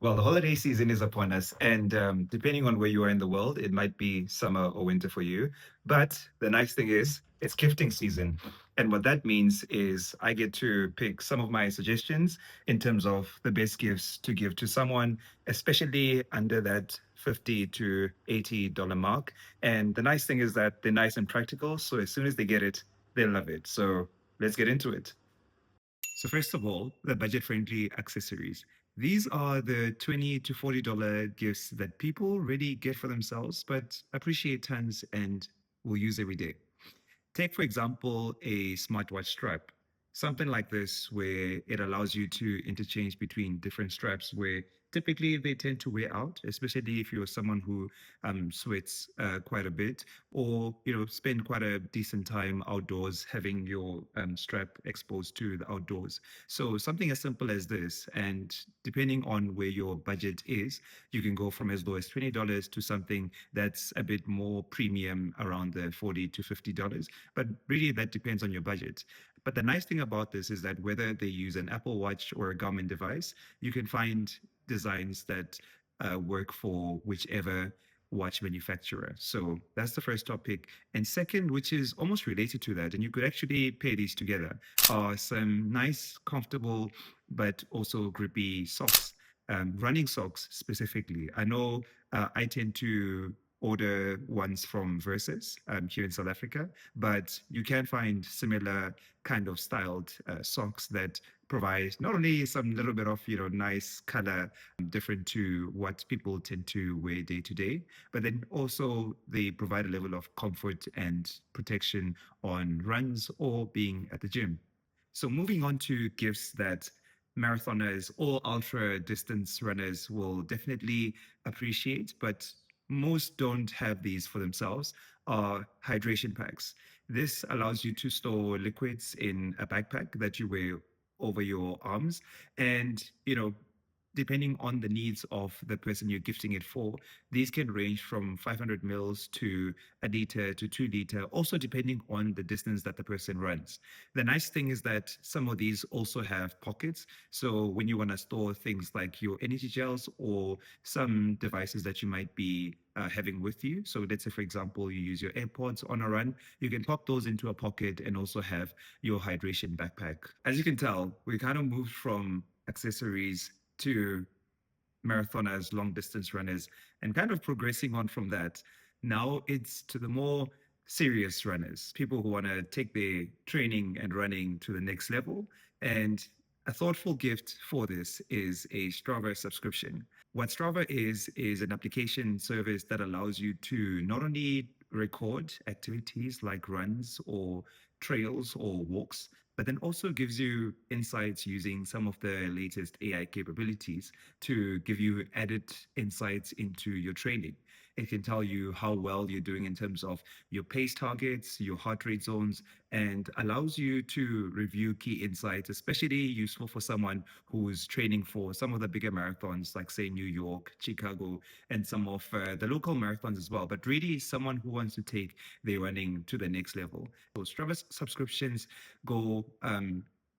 Well, the holiday season is upon us, and depending on where you are in the world, it might be summer or winter for you. But the nice thing is, it's gifting season. And what that means is I get to pick some of my suggestions in terms of the best gifts to give to someone, especially under that 50 to $80 mark. And the nice thing is that they're nice and practical. So as soon as they get it, they love it. So let's get into it. So first of all, the budget-friendly accessories. These are the $20 to $40 gifts that people really get for themselves, but appreciate tons and will use every day. Take, for example, a smartwatch strap. Something like this, where it allows you to interchange between different straps, where typically they tend to wear out, especially if you're someone who sweats quite a bit, or spend quite a decent time outdoors, having your strap exposed to the outdoors. So something as simple as this, and depending on where your budget is, you can go from as low as $20 to something that's a bit more premium, around the $40 to $50. But really, that depends on your budget. But the nice thing about this is that whether they use an Apple Watch or a Garmin device, you can find designs that work for whichever watch manufacturer. So that's the first topic. And second, which is almost related to that, and you could actually pair these together, are some nice, comfortable, but also grippy socks. Running socks specifically. I know I tend to order ones from Versus here in South Africa, but you can find similar kind of styled socks that provide not only some little bit of nice color, different to what people tend to wear day to day, but then also they provide a level of comfort and protection on runs or being at the gym. So moving on to gifts that marathoners or ultra distance runners will definitely appreciate, but most don't have these for themselves, are hydration packs. This allows you to store liquids in a backpack that you wear over your arms. And, depending on the needs of the person you're gifting it for, these can range from 500 mils to a liter to 2 liter, also depending on the distance that the person runs. The nice thing is that some of these also have pockets. So when you want to store things like your energy gels or some devices that you might be having with you. So let's say, for example, you use your AirPods on a run, you can pop those into a pocket and also have your hydration backpack. As you can tell, we kind of moved from accessories to marathoners, long distance runners, and kind of progressing on from that. Now it's to the more serious runners, people who want to take their training and running to the next level. And a thoughtful gift for this is a Strava subscription. What Strava is an application service that allows you to not only record activities like runs or trails or walks, but then also gives you insights using some of the latest AI capabilities to give you added insights into your training. It can tell you how well you're doing in terms of your pace targets, your heart rate zones, and allows you to review key insights, especially useful for someone who's training for some of the bigger marathons, like, say, New York, Chicago, and some of the local marathons as well. But really, someone who wants to take their running to the next level. So, Strava subscriptions go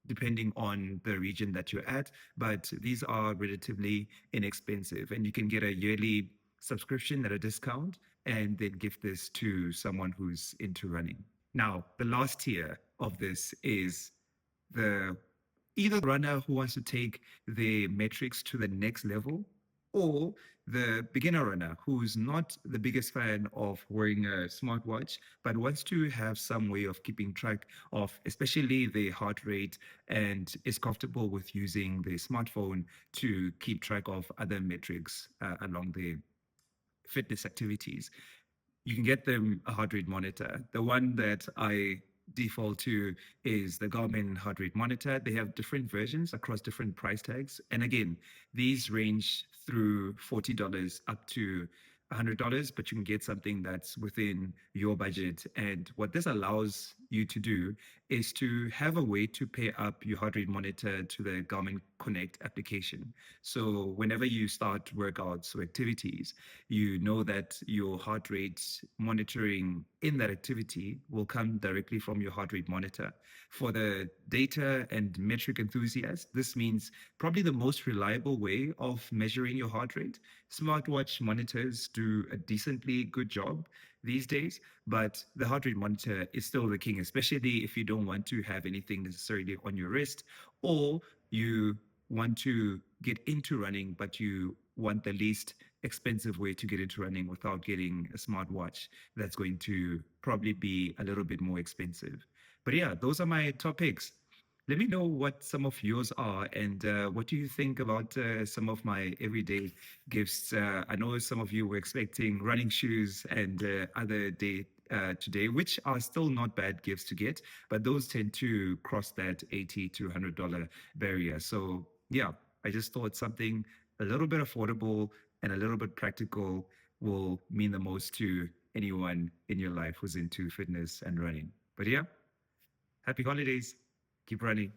depending on the region that you're at, but these are relatively inexpensive, and you can get a yearly subscription at a discount and then give this to someone who's into running. Now, the last tier of this is the either the runner who wants to take the metrics to the next level, or the beginner runner who's not the biggest fan of wearing a smartwatch, but wants to have some way of keeping track of, especially the heart rate, and is comfortable with using the smartphone to keep track of other metrics along the fitness activities. You can get them a heart rate monitor. The one that I default to is the Garmin heart rate monitor. They have different versions across different price tags. And again, these range through $40 up to $100, but you can get something that's within your budget. And what this allows you to do is to have a way to pair up your heart rate monitor to the Garmin Connect application. So whenever you start workouts or activities, you know that your heart rate monitoring in that activity will come directly from your heart rate monitor. For the data and metric enthusiast, this means probably the most reliable way of measuring your heart rate. Smartwatch monitors do a decently good job these days, but the heart rate monitor is still the king, especially if you don't want to have anything necessarily on your wrist, or you want to get into running, but you want the least expensive way to get into running without getting a smartwatch that's going to probably be a little bit more expensive. But yeah, those are my topics. Let me know what some of yours are, and what do you think about some of my everyday gifts. I know some of you were expecting running shoes and other day today, which are still not bad gifts to get, but those tend to cross that $80 to $100 barrier. So yeah, I just thought something a little bit affordable and a little bit practical will mean the most to anyone in your life who's into fitness and running. But yeah, happy holidays. Keep running.